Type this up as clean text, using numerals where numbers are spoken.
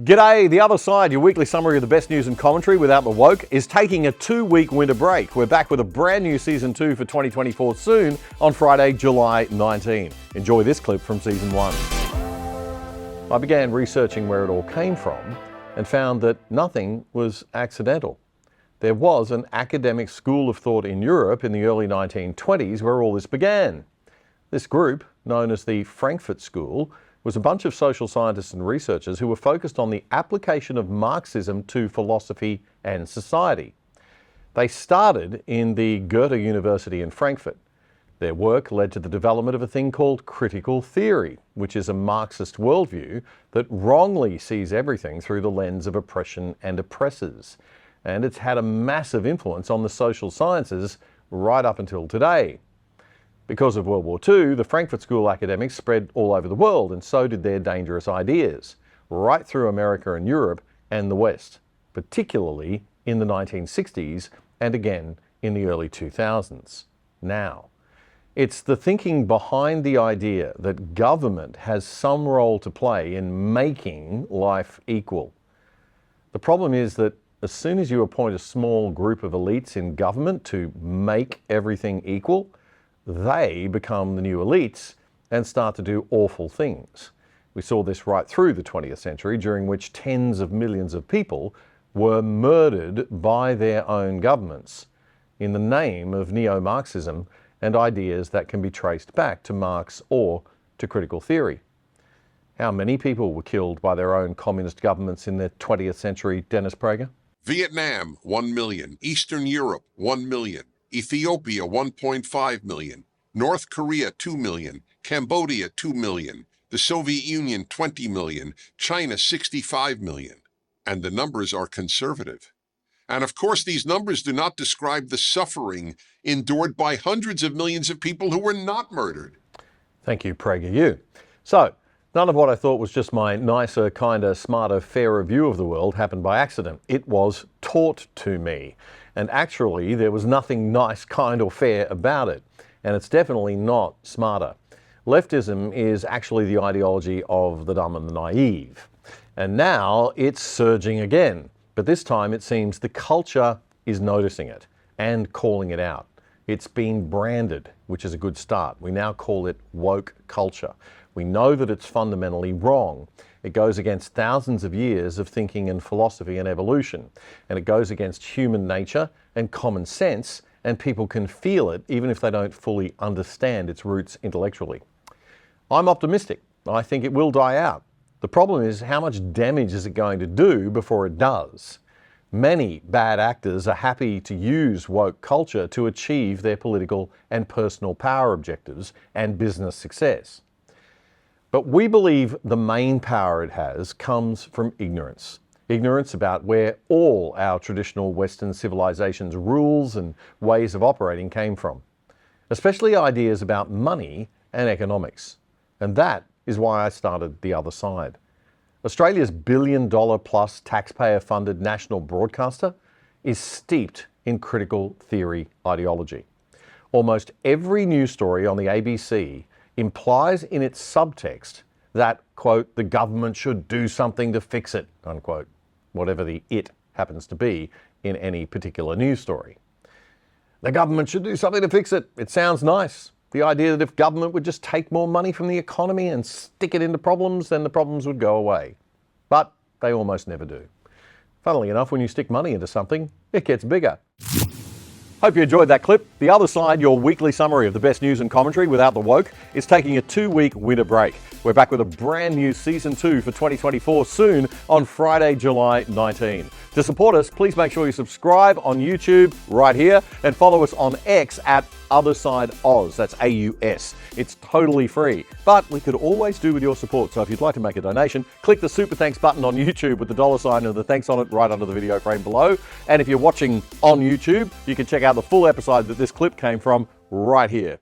G'day, The Other Side, your weekly summary of the best news and commentary without the woke, is taking a 2-week winter break. We're back with a brand new Season 2 for 2024 soon on Friday, July 19. Enjoy this clip from Season 1. I began researching where it all came from and found that nothing was accidental. There was an academic school of thought in Europe in the early 1920s where all this began. This group, known as the Frankfurt School, was a bunch of social scientists and researchers who were focused on the application of Marxism to philosophy and society. They started in the Goethe University in Frankfurt. Their work led to the development of a thing called critical theory, which is a Marxist worldview that wrongly sees everything through the lens of oppression and oppressors. And it's had a massive influence on the social sciences right up until today. Because of World War II, the Frankfurt School academics spread all over the world, and so did their dangerous ideas, right through America and Europe and the West, particularly in the 1960s and again in the early 2000s. Now, it's the thinking behind the idea that government has some role to play in making life equal. The problem is that as soon as you appoint a small group of elites in government to make everything equal, they become the new elites and start to do awful things. We saw this right through the 20th century, during which tens of millions of people were murdered by their own governments in the name of neo-Marxism and ideas that can be traced back to Marx or to critical theory. How many people were killed by their own communist governments in the 20th century, Dennis Prager? Vietnam, 1 million. Eastern Europe, 1 million. Ethiopia, 1.5 million. North Korea, 2 million. Cambodia, 2 million. The Soviet Union, 20 million. China, 65 million. And the numbers are conservative. And of course, these numbers do not describe the suffering endured by hundreds of millions of people who were not murdered. Thank you, Prager. So, none of what I thought was just my nicer, kinder, smarter, fairer view of the world happened by accident. It was taught to me. And actually, there was nothing nice, kind, or fair about it. And it's definitely not smarter. Leftism is actually the ideology of the dumb and the naive. And now it's surging again. But this time it seems the culture is noticing it and calling it out. It's been branded, which is a good start. We now call it woke culture. We know that it's fundamentally wrong. It goes against thousands of years of thinking and philosophy and evolution. And it goes against human nature and common sense, and people can feel it even if they don't fully understand its roots intellectually. I'm optimistic. I think it will die out. The problem is, how much damage is it going to do before it does? Many bad actors are happy to use woke culture to achieve their political and personal power objectives and business success. But we believe the main power it has comes from ignorance. Ignorance about where all our traditional Western civilization's rules and ways of operating came from, especially ideas about money and economics. And that is why I started The Other Side. Australia's billion-dollar-plus taxpayer-funded national broadcaster is steeped in critical theory ideology. Almost every news story on the ABC implies in its subtext that, quote, the government should do something to fix it, unquote, whatever the it happens to be in any particular news story. The government should do something to fix it. It sounds nice. The idea that if government would just take more money from the economy and stick it into problems, then the problems would go away. But they almost never do. Funnily enough, when you stick money into something, it gets bigger. Hope you enjoyed that clip. The Other Side, your weekly summary of the best news and commentary without the woke, is taking a 2-week winter break. We're back with a brand new Season 2 for 2024 soon on Friday, July 19. To support us, please make sure you subscribe on YouTube right here and follow us on X at OtherSideAus. That's AUS. It's totally free, but we could always do with your support. So if you'd like to make a donation, click the Super Thanks button on YouTube with the $ and the thanks on it right under the video frame below. And if you're watching on YouTube, you can check out the full episode that this clip came from right here.